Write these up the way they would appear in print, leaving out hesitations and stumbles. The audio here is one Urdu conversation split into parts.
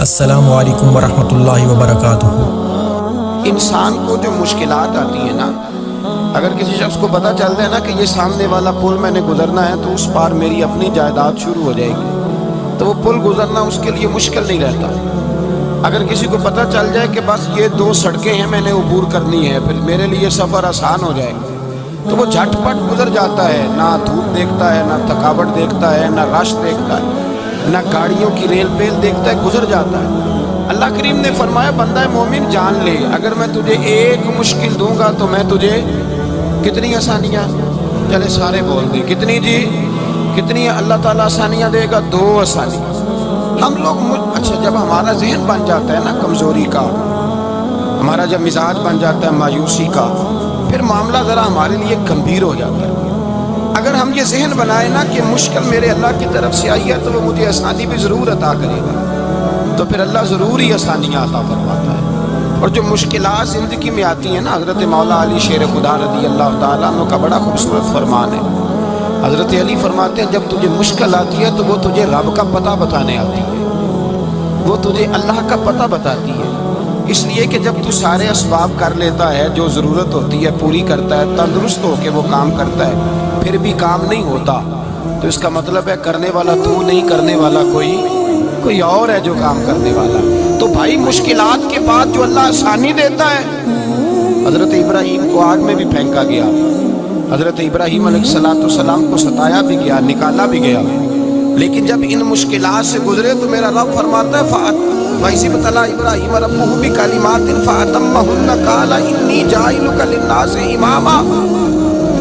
السلام علیکم ورحمۃ اللہ وبرکاتہ۔ انسان کو جو مشکلات آتی ہیں نا، اگر کسی شخص کو پتہ چل جائے نا کہ یہ سامنے والا پل میں نے گزرنا ہے تو اس پار میری اپنی جائیداد شروع ہو جائے گی، تو وہ پل گزرنا اس کے لیے مشکل نہیں رہتا۔ اگر کسی کو پتہ چل جائے کہ بس یہ دو سڑکیں ہیں میں نے عبور کرنی ہے، پھر میرے لیے سفر آسان ہو جائے گا، تو وہ جھٹ پٹ گزر جاتا ہے، نہ دھوپ دیکھتا ہے، نہ تھکاوٹ دیکھتا ہے، نہ رش دیکھتا ہے، نہ گاڑیوں کی ریل پیل دیکھتا ہے، گزر جاتا ہے۔ اللہ کریم نے فرمایا بندہ مومن جان لے، اگر میں تجھے ایک مشکل دوں گا تو میں تجھے کتنی آسانیاں، چلے سارے بول دیں کتنی جی، کتنی اللہ تعالیٰ آسانیاں دے گا؟ 2 آسانیاں۔ ہم لوگ اچھا جب ہمارا ذہن بن جاتا ہے نا کمزوری کا، ہمارا جب مزاج بن جاتا ہے مایوسی کا، پھر معاملہ ذرا ہمارے لیے گمبھیر ہو جاتا ہے۔ اگر ہم یہ ذہن بنائے نا کہ مشکل میرے اللہ کی طرف سے آئی ہے تو وہ مجھے آسانی بھی ضرور عطا کرے گا، تو پھر اللہ ضرور ہی آسانیاں عطا فرماتا ہے۔ اور جو مشکلات زندگی میں آتی ہیں نا، حضرت مولا علی شیر خدا رضی اللہ تعالیٰ عنہ کا بڑا خوبصورت فرمان ہے۔ حضرت علی فرماتے ہیں جب تجھے مشکل آتی ہے تو وہ تجھے رب کا پتہ بتانے آتی ہے، وہ تجھے اللہ کا پتہ بتاتی ہے، اس لیے کہ جب تو سارے اسباب کر لیتا ہے، جو ضرورت ہوتی ہے پوری کرتا ہے، تندرست ہو کے وہ کام کرتا ہے، پھر بھی کام نہیں ہوتا، تو اس کا مطلب ہے کرنے والا تو نہیں، کرنے والا کوئی اور ہے جو کام کرنے والا۔ تو بھائی مشکلات کے بعد جو اللہ آسانی دیتا ہے، حضرت ابراہیم کو آگ میں بھی پھینکا گیا، حضرت ابراہیم علیہ السلام کو ستایا بھی گیا، نکالا بھی گیا، لیکن جب ان مشکلات سے گزرے تو میرا رب فرماتا ہے وَإِذِ ابْتَلَىٰ إِبْرَاهِيمَ رَبُّهُ بِكَلِمَاتٍ فَأَتَمَّهُنَّ قَالَ إِنِّي جَاعِلُكَ لِلنَّاسِ إِمَامًا۔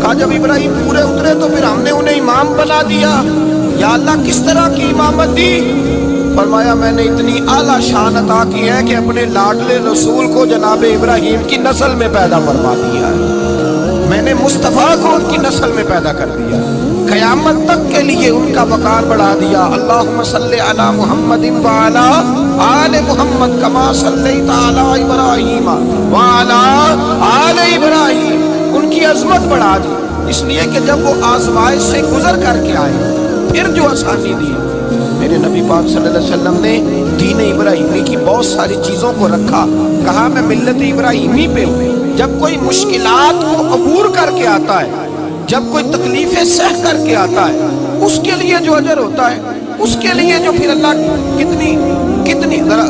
کہا جب ابراہیم پورے اترے تو پھر ہم نے انہیں امام بنا دیا۔ یا اللہ کس طرح کی امامت دی؟ فرمایا میں نے اتنی اعلیٰ شان عطا کی ہے کہ اپنے لاڈلے رسول کو جناب ابراہیم کی نسل میں پیدا فرما دیا ہے، میں نے مصطفیٰ کو ان کی نسل میں پیدا کر دیا، قیامت تک کے لیے ان کا وقار بڑھا دیا۔ اللہم صلی علی محمد وعلی آل محمد کما صلیت علی ابراہیم وعلی آل ابراہیم، ان کی عظمت بڑھا دی، اس لیے کہ جب وہ آزمائش سے گزر کر کے آئے پھر جو آسانی دی۔ میرے نبی پاک صلی اللہ علیہ وسلم نے دین ابراہیمی کی بہت ساری چیزوں کو رکھا، کہا میں ملت ابراہیمی پہ ہوں۔ جب کوئی مشکلات کو عبور کر کے آتا ہے، جب کوئی تکلیفیں سہ کر کے آتا ہے، اس کے لیے جو اجر ہوتا ہے، اس کے لیے جو پھر اللہ کتنی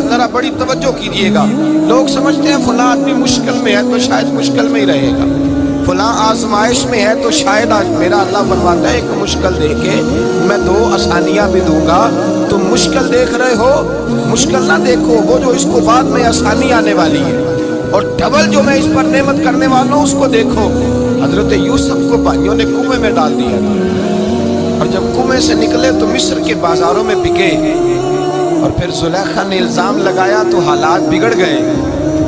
ذرا بڑی توجہ کیجیے گا۔ لوگ سمجھتے ہیں فلاں آدمی مشکل میں ہے تو شاید مشکل میں ہی رہے گا، فلاں آزمائش میں ہے تو شاید آج میرا اللہ فرماتا ہے ایک مشکل دے کے میں 2 آسانیاں بھی دوں گا۔ تم مشکل دیکھ رہے ہو، مشکل نہ دیکھو، وہ جو اس کو بعد میں آسانی آنے والی ہے، اور ڈبل جو میں اس پر نعمت کرنے والا ہوں اس کو دیکھو۔ حضرت یوسف کو بھائیوں نے کنویں میں ڈال دیا تھا، اور جب کنویں سے نکلے تو مصر کے بازاروں میں بکے، اور پھر زلیخا نے الزام لگایا تو حالات بگڑ گئے،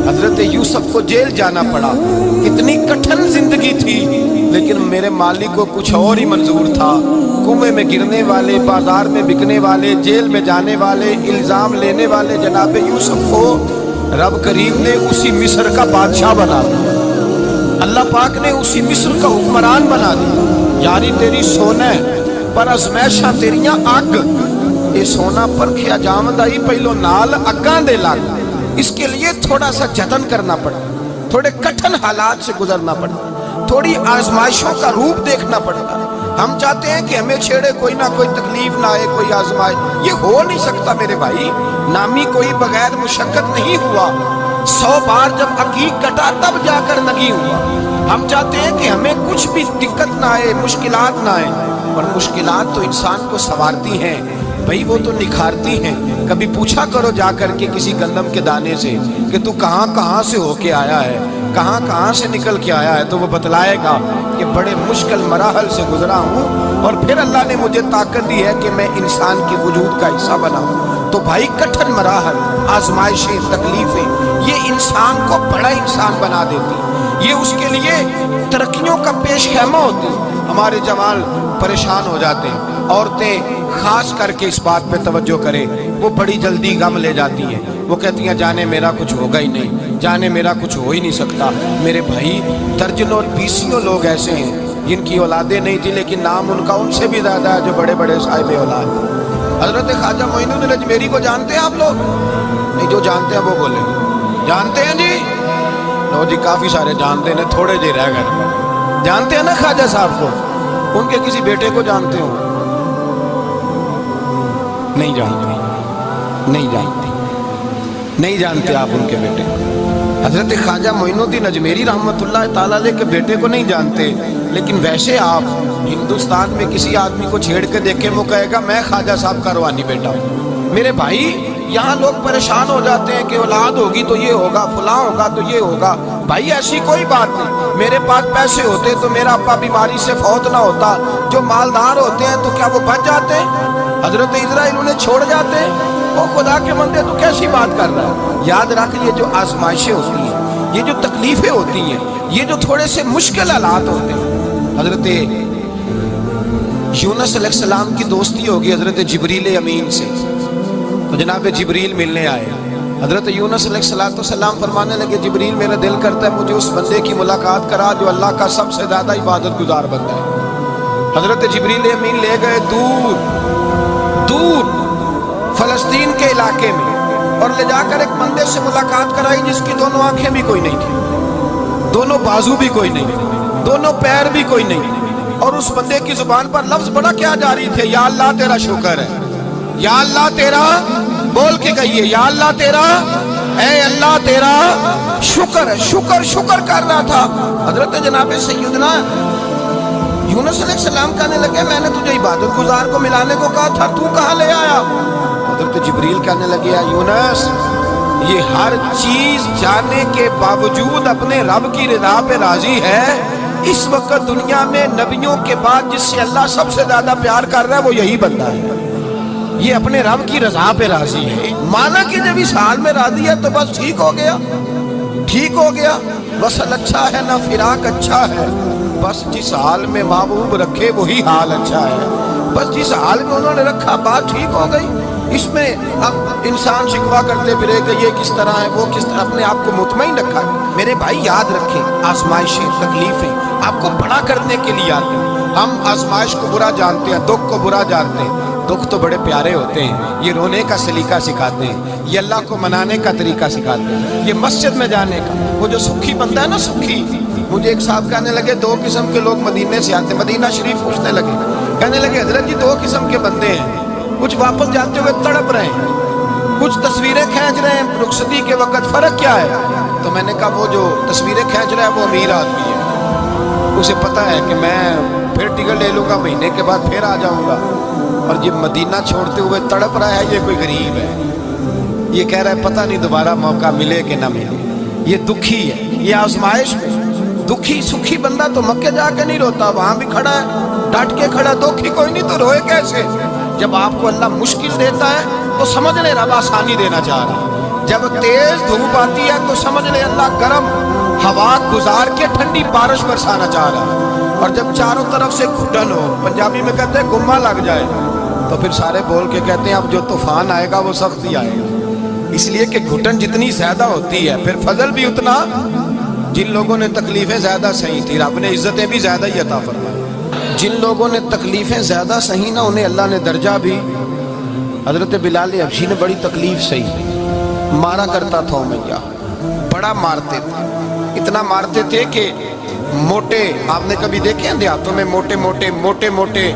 حضرت یوسف کو جیل جانا پڑا۔ اتنی کٹھن زندگی تھی، لیکن میرے مالک کو کچھ اور ہی منظور تھا۔ کنویں میں گرنے والے، بازار میں بکنے والے، جیل میں جانے والے، الزام لینے والے جناب یوسف کو رب کریم نے اسی مصر کا بادشاہ بنا دیا، اللہ پاک نے اسی مصر کا حکمران بنا دیا۔ یاری تیری سونا پر ازمیشاں تیریاں اگ، یہ سونا پرکھیا جامدائی پہلو نال اگاں دے لگ، اس کے لیے تھوڑا سا جتن کرنا پڑتا، تھوڑے کٹھن حالات سے گزرنا پڑتا، تھوڑی آزمائشوں کا روپ دیکھنا پڑتا۔ ہم چاہتے ہیں کہ ہمیں چھیڑے کوئی نہ کوئی تکلیف نہ آئے، کوئی آزمائش، یہ ہو نہیں سکتا میرے بھائی، نامی کوئی بغیر مشقت نہیں ہوا، 100 بار جب عقیق کٹا تب جا کر نگی ہوا۔ ہم چاہتے ہیں کہ ہمیں کچھ بھی دقت نہ آئے، مشکلات نہ آئے، اور مشکلات تو انسان کو سنوارتی ہیں بھائی، وہ تو نکھارتی ہیں۔ کبھی پوچھا کرو جا کر کے کسی گندم کے دانے سے کہ تو کہاں سے ہو کے آیا ہے، کہاں سے نکل کے آیا ہے، تو وہ بتلائے گا کہ بڑے مشکل مراحل سے گزرا ہوں، اور پھر اللہ نے مجھے طاقت دی ہے کہ میں انسان کے وجود کا حصہ بنا ہوں۔ تو بھائی کٹھن مراحل، آزمائشیں، تکلیفیں، یہ انسان کو بڑا انسان بنا دیتی، یہ اس کے لیے ترقیوں کا پیش خیمہ ہوتی۔ ہمارے جوان پریشان ہو جاتے ہیں، عورتیں خاص کر کے اس بات پہ توجہ کریں، وہ بڑی جلدی غم لے جاتی ہیں، وہ کہتی ہیں جانے میرا کچھ ہوگا ہی نہیں، جانے میرا کچھ ہو ہی نہیں سکتا۔ میرے بھائی درجنوں بیسیوں لوگ ایسے ہیں جن کی اولادیں نہیں تھی، لیکن نام ان کا ان سے بھی زیادہ ہے جو بڑے بڑے صاحب اولاد۔ حضرت خواجہ معین الدین اجمیری کو جانتے ہیں آپ لوگ؟ نہیں، جو جانتے ہیں وہ بولیں. جانتے ہیں جی؟ لو جی، کافی سارے جانتے ہیں، تھوڑے جی رہ گئے. جانتے ہیں نا خواجہ صاحب کو؟ ان کے کسی بیٹے کو جانتے ہو؟ نہیں جانتے، نہیں جانتے، نہیں جانتے آپ ان کے بیٹے. حضرت خواجہ معین الدین اجمیری رحمۃ اللہ تعالیٰ علیہ کے بیٹے کو نہیں جانتے، لیکن ویسے آپ ہندوستان میں کسی آدمی کو چھیڑ کے دیکھیں، وہ کہے گا میں خواجہ صاحب کا روحانی بیٹا ہوں. میرے بھائی، یہاں لوگ پریشان ہو جاتے ہیں کہ اولاد ہوگی تو یہ ہوگا، فلاں ہوگا تو یہ ہوگا. بھائی ایسی کوئی بات نہیں. میرے پاس پیسے ہوتے تو میرا ابا بیماری سے فوت نہ ہوتا. جو مالدار ہوتے ہیں تو کیا وہ بچ جاتے ہیں؟ حضرت اسرائیل انہیں چھوڑ جاتے ہیں؟ او خدا کے بندے، تو کیسی بات کر رہا ہے؟ یاد رکھ، یہ جو آزمائشیں ہوتی ہیں، یہ جو تکلیفیں ہوتی ہیں، یہ جو تھوڑے سے مشکل حالات ہوتے ہیں. حضرت یونس علیہ السلام کی دوستی ہوگی حضرت جبریل امین سے، تو جناب جبریل ملنے آئے. حضرت یونس علیہ السلام فرمانے لگے، جبریل میرا دل کرتا ہے مجھے اس بندے کی ملاقات کرا جو اللہ کا سب سے زیادہ عبادت گزار بندہ ہے. حضرت جبریل امین لے گئے دور دور فلسطین کے علاقے میں، اور لے جا کر ایک بندے سے ملاقات کرائی جس کی دونوں آنکھیں بھی کوئی نہیں تھی، دونوں بازو بھی کوئی نہیں تھی، دونوں پیر بھی کوئی نہیں تھی. اور اس بندے کی زبان پر لفظ بڑا کیا جاری تھے، یا اللہ تیرا شکر ہے، یا اللہ تیرا، بول کے کہیے، یا اللہ تیرا، اے اللہ تیرا شکر ہے. شکر شکر کر رہا تھا. حضرت جناب سیدنا یونس علیہ السلام کہنے لگے، میں نے تجھے عبادت گزار کو ملانے کو کہا تھا، تو کہاں لے آیا؟ حضرت جبریل کہنے لگے، یونس، یہ ہر چیز جانے کے باوجود اپنے رب کی رضا پہ راضی ہے. اس وقت دنیا میں نبیوں کے بعد جس سے اللہ سب سے زیادہ پیار کر رہا ہے وہ یہی بندہ ہے. یہ اپنے رب کی رضا پہ راضی ہے. مانا کہ جب اس حال میں راضی ہے تو بس ٹھیک ہو گیا، ٹھیک ہو گیا. وصل اچھا ہے نہ فراق اچھا ہے، بس جس حال میں محبوب رکھے وہی حال اچھا ہے. بس جس حال میں انہوں نے رکھا بات ٹھیک ہو گئی. اس میں اب انسان شکوا کرتے پھرے کہ یہ کس طرح ہے، وہ کس طرح، اپنے آپ کو مطمئن رکھا. میرے بھائی یاد رکھیں، آزمائشیں، تکلیفیں آپ کو بڑا کرنے کے لیے آتے ہیں. ہم آزمائش کو برا جانتے ہیں، دکھ کو برا جانتے ہیں. دکھ تو بڑے پیارے ہوتے ہیں، یہ رونے کا سلیقہ سکھاتے ہیں، یہ اللہ کو منانے کا طریقہ سکھاتے ہیں، یہ مسجد میں جانے کا. وہ جو سکھی بندہ ہے نا، سکھی، مجھے ایک صاحب کہنے لگے دو قسم کے لوگ مدینے سے آتے، مدینہ شریف پوچھنے لگے، کہنے لگے حضرت جی دو قسم کے بندے ہیں، کچھ واپس جاتے ہوئے تڑپ رہے ہیں، کچھ تصویریں کھینچ رہے ہیں رخصتی کے وقت، فرق کیا ہے؟ تو میں نے کہا وہ جو تصویریں کھینچ رہا ہے وہ امیر آدمی ہے، اسے پتہ ہے کہ میں پھر ٹکٹ لے لوں گا، مہینے کے بعد پھر آ جاؤں گا. اور یہ مدینہ چھوڑتے ہوئے تڑپ رہا ہے، یہ کوئی غریب ہے، یہ کہہ رہا ہے پتہ نہیں دوبارہ موقع ملے کہ نہ ملے. یہ دکھی ہے، یہ آزمائش میں دکھی. سکھی بندہ تو مکے جا کے نہیں روتا، وہاں بھی کھڑا ہے، ڈٹ کے کھڑا. دکھی کوئی نہیں تو روئے کیسے؟ جب آپ کو اللہ مشکل دیتا ہے تو سمجھ لے رب آسانی دینا چاہ رہا ہے. جب تیز دھوپ آتی ہے تو سمجھ لے اللہ گرم ہوا گزار کے ٹھنڈی بارش برسانا چاہ رہا ہے. اور جب چاروں طرف سے گھٹن ہو، پنجابی میں کہتے ہیں گما لگ جائے، تو پھر سارے بول کے کہتے ہیں اب جو طوفان آئے گا وہ سخت ہی آئے گا. اس لیے کہ گھٹن جتنی زیادہ ہوتی ہے پھر فضل بھی اتنا. جن لوگوں نے تکلیفیں زیادہ سہی تھی رب نے عزتیں بھی زیادہ ہی عطا فرمائی. جن لوگوں نے تکلیفیں زیادہ سہی نا انہیں اللہ نے درجہ بھی. حضرت بلال حبشی نے بڑی تکلیف سہی، مارا کرتا تھا امیہ، بڑا مارتے تھے، اتنا مارتے تھے کہ موٹے، آپ نے کبھی دیکھے ہیں دیہاتوں میں موٹے موٹے موٹے موٹے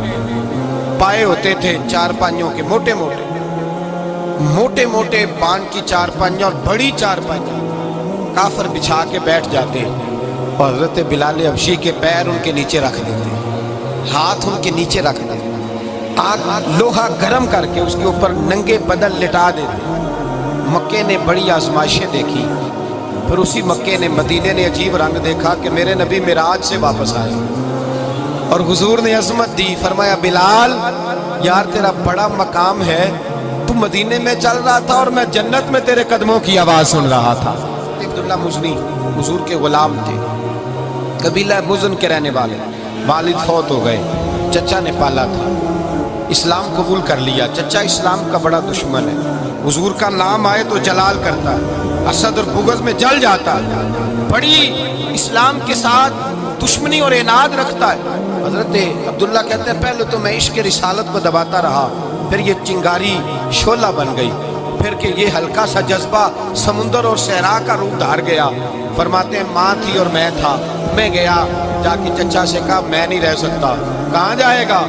پائے ہوتے تھے چارپائیوں کے، موٹے موٹے موٹے موٹے بان کی چارپائیاں اور بڑی چارپائیاں کافر بچھا کے بیٹھ جاتے ہیں، اور حضرت بلال حبشی کے پیر ان کے نیچے رکھ دیتے ہیں، ہاتھ ان کے نیچے رکھ دیتے ہیں، آگ لوہا گرم کر کے اس کے اوپر ننگے بدن لٹا دیتے ہیں. مکے نے بڑی آزمائشیں دیکھی، پھر اسی مکے نے، مدینے نے عجیب رنگ دیکھا کہ میرے نبی معراج سے واپس آئے اور حضور نے عظمت دی. فرمایا بلال یار تیرا بڑا مقام ہے، تو مدینے میں چل رہا تھا اور میں جنت میں تیرے قدموں کی آواز سن رہا تھا. عبداللہ مزنی حضور کے غلام تھے، قبیلہ مزن کے رہنے والے، والد فوت ہو گئے، چچا نے پالا تھا، اسلام قبول کر لیا. چچا اسلام کا بڑا دشمن ہے، حضور کا نام آئے تو جلال کرتا ہے، حسد اور بغض میں جل جاتا ہے، بڑی اسلام کے ساتھ دشمنی اور عناد رکھتا ہے. حضرت عبداللہ کہتے ہیں پہلے تو میں عشق رسالت کو دباتا رہا، پھر یہ چنگاری شعلہ بن گئی، پھر کہ یہ ہلکا سا جذبہ سمندر اور صحرا کا روپ دھار گیا۔ فرماتے ہیں ماں تھی اور میں تھا، میں گیا جا کے چچا سے کہا میں نہیں رہ سکتا۔ کہاں جائے گا؟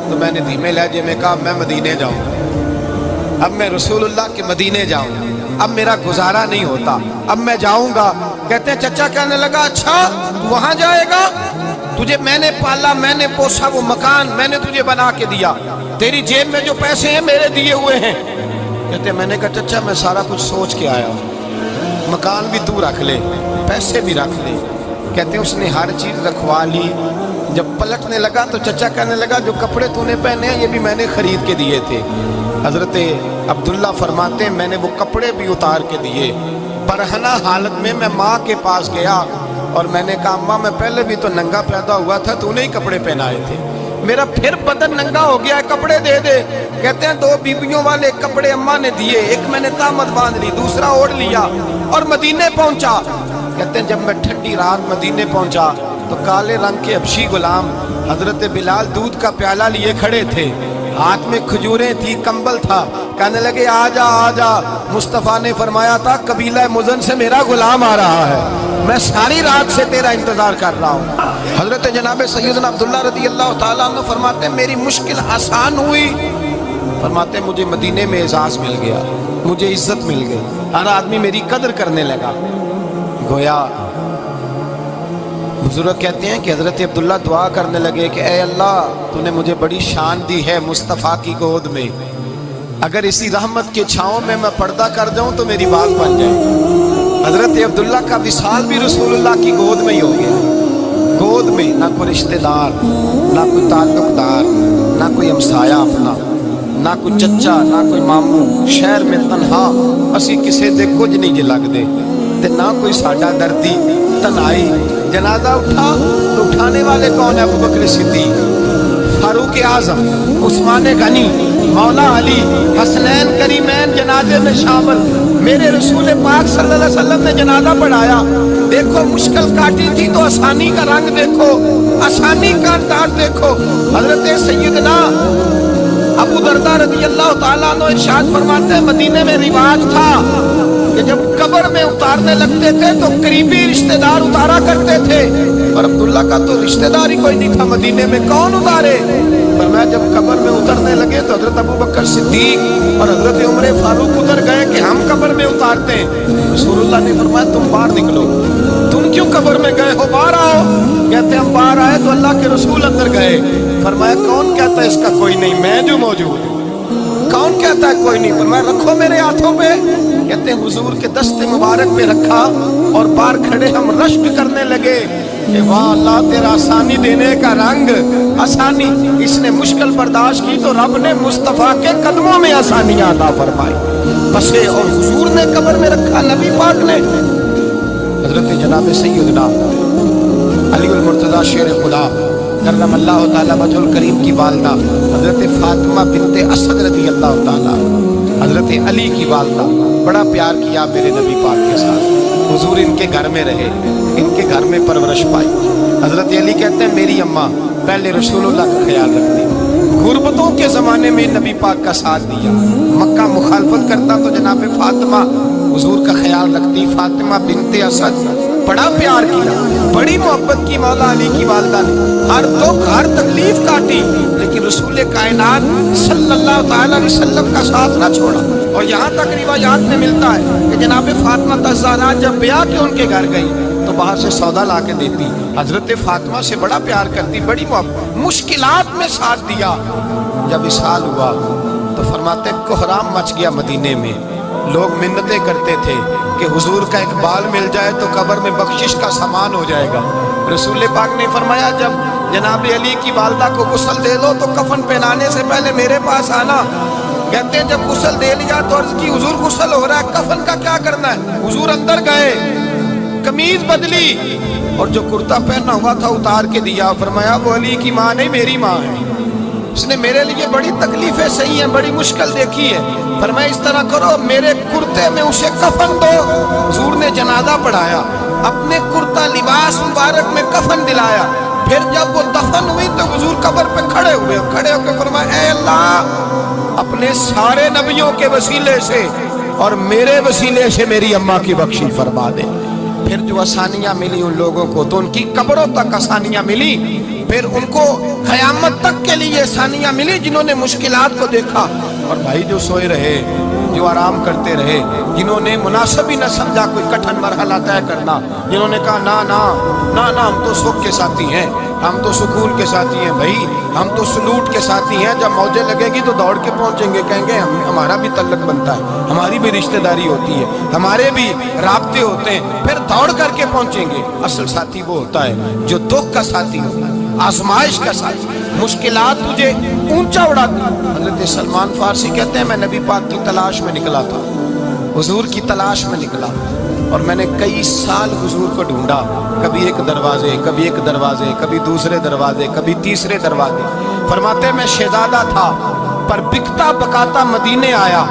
تو میں نے دھیمے لہجے میں کہا میں مدینے جاؤں، اب میں رسول اللہ کے مدینے جاؤں، اب میرا گزارا نہیں ہوتا، اب میں جاؤں گا۔ کہتے ہیں چچا کہنے لگا اچھا تو وہاں جائے گا؟ تجھے میں نے پالا، میں نے پوسا، وہ مکان میں نے تجھے بنا کے دیا، تیری جیب میں جو پیسے ہیں میرے دیے ہوئے ہیں۔ کہتے ہیں میں نے کہا چچا میں سارا کچھ سوچ کے آیا ہوں، مکان بھی تو رکھ لے، پیسے بھی رکھ لے۔ کہتے ہیں اس نے ہر چیز رکھوا لی۔ جب پلٹنے لگا تو چچا کہنے لگا جو کپڑے تو نے پہنے ہیں یہ بھی میں نے خرید کے دیے تھے۔ حضرت عبداللہ فرماتے ہیں میں نے وہ کپڑے بھی اتار کے دیے، برہنہ حالت میں میں ماں کے پاس گیا اور میں نے کہا اماں میں پہلے بھی تو ننگا پیدا ہوا تھا، تو نے ہی کپڑے پہنائے تھے، میرا پھر بدن ننگا ہو گیا ہے، کپڑے دے دے۔ کہتے ہیں 2 بیبیوں والے کپڑے اماں نے دیے، ایک میں نے تامت باندھ لی، دوسرا اوڑھ لیا اور مدینے پہنچا۔ کہتے ہیں جب میں ٹھنڈی رات مدینے پہنچا تو کالے رنگ کے حبشی غلام حضرت بلال دودھ کا پیالہ لیے کھڑے تھے، ہاتھ میں کھجوریں تھی، کمبل تھا، کہنے لگے آجا آجا۔ مصطفیٰ نے فرمایا تھا قبیلہ مزن سے میرا غلام آ رہا ہے، میں ساری رات سے تیرا انتظار کر رہا ہوں۔ حضرت جناب سیدنا عبداللہ رضی اللہ تعالیٰ عنہ فرماتے ہیں میری مشکل آسان ہوئی۔ فرماتے ہیں مجھے مدینے میں اعزاز مل گیا، مجھے عزت مل گئی، ہر آدمی میری قدر کرنے لگا۔ گویا بزرگ کہتے ہیں کہ حضرت عبداللہ دعا کرنے لگے کہ اے اللہ تو نے مجھے بڑی شان دی ہے مصطفیٰ کی گود میں، اگر اسی رحمت کے چھاؤں میں پردہ کر جاؤں تو میری بات بن جائے۔ حضرت عبداللہ کا وصال بھی رسول اللہ کی گود میں ہی ہو گیا، گود میں نہ کوئی رشتہ دار، نہ کوئی تعلق دار، نہ کوئی ہمسایا اپنا، نہ کوئی چچا، نہ کوئی ماموں، شہر میں تنہا اسی کسے دے کچھ نہیں جے لگ دے تے نہ کوئی ساڈا دردی، تنہائی۔ جنازہ اٹھا تو اٹھانے والے کون ہیں؟ ابو بکر صدیق، فاروق اعظم، عثمان غنی، مولا علی، حسنین کریمین جنازے میں شامل۔ میرے رسول پاک صلی اللہ علیہ وسلم نے جنازہ پڑھایا، دیکھو مشکل کاٹی تھی تو آسانی کا رنگ دیکھو، آسانی کا انداز دیکھو۔ حضرت سیدنا ابو دردہ رضی اللہ تعالیٰ عنہ ارشاد فرماتے ہیں مدینے میں رواج تھا کہ جب قبر میں اتارنے لگتے تھے تو قریبی رشتہ دار اتارا کرتے تھے، اور عبداللہ کا تو رشتہ دار ہی کوئی نہیں تھا مدینے میں، کون اتارے؟ فرمایا جب قبر میں اترنے لگے تو حضرت ابو بکر صدیق اور حضرت عمر فاروق اتر گئے کہ ہم قبر میں اتارتے ہیں۔ رسول اللہ نے فرمایا تم باہر نکلو، تم کیوں قبر میں گئے ہو، باہر آؤ۔ کہتے ہیں ہم باہر آئے تو اللہ کے رسول اندر گئے، فرمایا کون کہتا ہے اس کا کوئی نہیں، میں جو موجود ہوں، کون کہتا ہے کوئی نہیں؟ فرمایا رکھو میرے ہاتھوں پہ۔ کہتے ہیں حضور کے دست مبارک پہ رکھا اور باہر کھڑے ہم رشک کرنے لگے کہ واہ اللہ تیرا آسانی دینے کا رنگ، آسانی۔ اس نے مشکل برداشت کی تو رب نے مصطفیٰ کے قدموں میں آسانیاں عطا فرمائی، بسے اور حضور نے قبر میں رکھا، نبی پاک نے۔ حضرت جناب سیدنا علی المرتضیٰ شیر خدا کرم اللہ تعالیٰ وجہ الکریم کی والدہ حضرت فاطمہ بنت اسد رضی اللہ تعالیٰ، حضرت علی کی والدہ، بڑا پیار کیا میرے نبی پاک کے ساتھ، حضور ان کے گھر میں رہے، ان کے گھر میں پرورش پائی۔ حضرت علی کہتے ہیں میری اماں پہلے رسول اللہ کا خیال رکھتی، غربتوں کے زمانے میں نبی پاک کا ساتھ دیا، مکہ مخالفت کرتا تو جناب فاطمہ حضور کا خیال رکھتی، فاطمہ بنت اسد، بڑا پیار کیا، بڑی محبت کی مولا علی کی والدہ نے، ہر دکھ ہر تکلیف کاٹی، لیکن رسول کائنات صلی اللہ تعالیٰ علیہ وسلم کا ساتھ نہ چھوڑا۔ اور یہاں تک روایات میں ملتا ہے کہ جناب فاطمہ الزہرا جب بیاہ کے ان کے گھر گئی تو باہر سے سودا لا کے دیتی، حضرت فاطمہ سے بڑا پیار کرتی، بڑی محبت، مشکلات میں ساتھ دیا۔ جب وصال ہوا تو فرماتے کوہرام مچ گیا مدینے میں، لوگ منتیں کرتے تھے کہ حضور کا ایک بال مل جائے تو قبر میں بخشش کا سامان ہو جائے گا۔ رسول پاک نے فرمایا جب جناب علی کی والدہ کو غسل دے دو تو کفن پہنانے سے پہلے میرے پاس آنا۔ کہتے ہیں جب غسل دے لیا تو عرض کی حضور غسل ہو رہا ہے، کفن کا کیا کرنا ہے؟ حضور اندر گئے، قمیض بدلی اور جو کرتا پہنا ہوا تھا اتار کے دیا، فرمایا وہ علی کی ماں نہیں میری ماں ہے، اس نے میرے لیے بڑی تکلیفیں سہی ہیں، بڑی مشکل دیکھی ہے، فرمایا اس طرح کرو میرے کرتے میں اسے کفن دو۔ حضور نے جنازہ پڑھایا، اپنے کرتا لباس مبارک میں کفن دلایا، پھر جب وہ دفن ہوئی تو حضور قبر پہ کھڑے ہوئے فرمایا اے اللہ اپنے سارے نبیوں کے وسیلے سے اور میرے وسیلے سے میری اماں کی بخشی فرما دے۔ پھر جو آسانیاں ملی ان لوگوں کو تو ان کی قبروں تک آسانیاں ملی، پھر ان کو قیامت تک کے لیے آسانیاں ملی جنہوں نے مشکلات کو دیکھا۔ اور بھائی جو سوئے رہے، جو آرام کرتے رہے، جنہوں نے مناسب ہی نہ سمجھا کوئی کٹھن مرحلہ طے کرنا، جنہوں نے کہا نا نا نا نا ہم تو سکھ کے ساتھی ہیں، ہم تو سکون کے ساتھی ہیں، بھائی ہم تو سلوٹ کے ساتھی ہیں، جب موجیں لگے گی تو دوڑ کے پہنچیں گے، کہیں گے ہمارا بھی تعلق بنتا ہے، ہماری بھی رشتہ داری ہوتی ہے، ہمارے بھی رابطے ہوتے ہیں، پھر دوڑ کر کے پہنچیں گے۔ اصل ساتھی وہ ہوتا ہے جو دکھ کا ساتھی ہوتا ہے، آزمائش کا ساتھی، مشکلات تجھے اونچا اڑاتی۔ حضرت سلمان فارسی کہتے ہیں میں نبی پاک کی تلاش میں نکلا تھا، حضور کی تلاش میں نکلا اور میں نے کئی سال حضور کو ڈھونڈا، کبھی ایک دروازے، کبھی ایک دروازے، کبھی دوسرے دروازے، کبھی تیسرے دروازے۔ فرماتے ہیں میں شہزادہ تھا پر بکتا بکاتا مدینے آیا،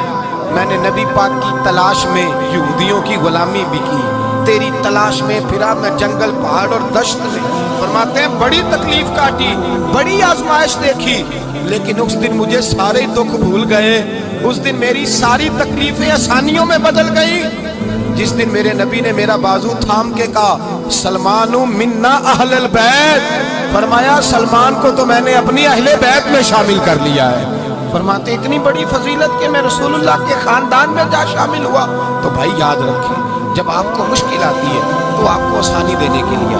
میں نے نبی پاک کی تلاش میں یہودیوں کی غلامی بھی کی، تیری تلاش میں پھرا میں جنگل پہاڑ اور دشت میں۔ فرماتے ہیں بڑی تکلیف کاٹی، بڑی آزمائش دیکھی، لیکن اس دن مجھے سارے دکھ بھول گئے، اس دن میری ساری تکلیفیں آسانیوں میں بدل گئی جس دن میرے نبی نے میرا بازو تھام کے کہا سلمان منا اہل البیت، فرمایا سلمان کو تو میں نے اپنی اہل بیت میں شامل کر لیا ہے۔ فرماتے ہیں اتنی بڑی فضیلت کہ میں رسول اللہ کے خاندان میں جا شامل ہوا۔ تو بھائی یاد رکھیں جب آپ کو مشکل آتی ہے تو آپ کو آسانی دینے کے لیے